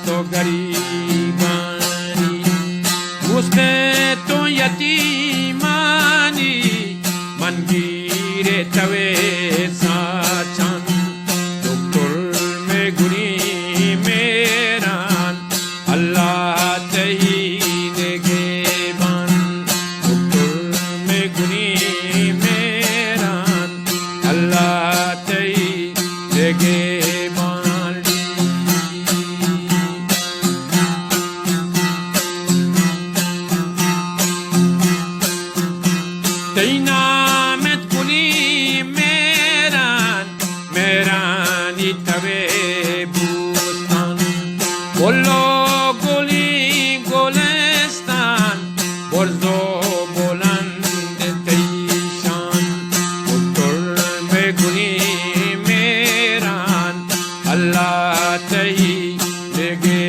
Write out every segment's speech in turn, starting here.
तो गरीबानी उसने तो यतीमानी मनगीरे तवे साचन डॉक्टर में गुनी मेरान अल्लाह तही देगे बन डॉक्टर में गुनी मेरान अल्लाह तही देगे Dinamet kuni merani tabe bustan bollo goli golestan bolzo boland teishan uttor me kuni meran Allah tahi lege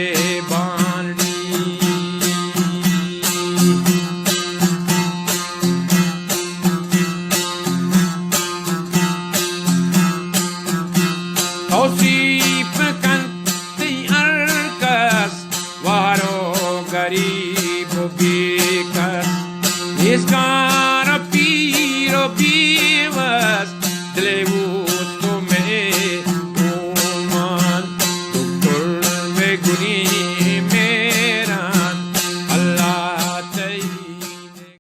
bandi توصيف كنتي أركس وارو غريب بيكس نسكار بيرو بيوس دلو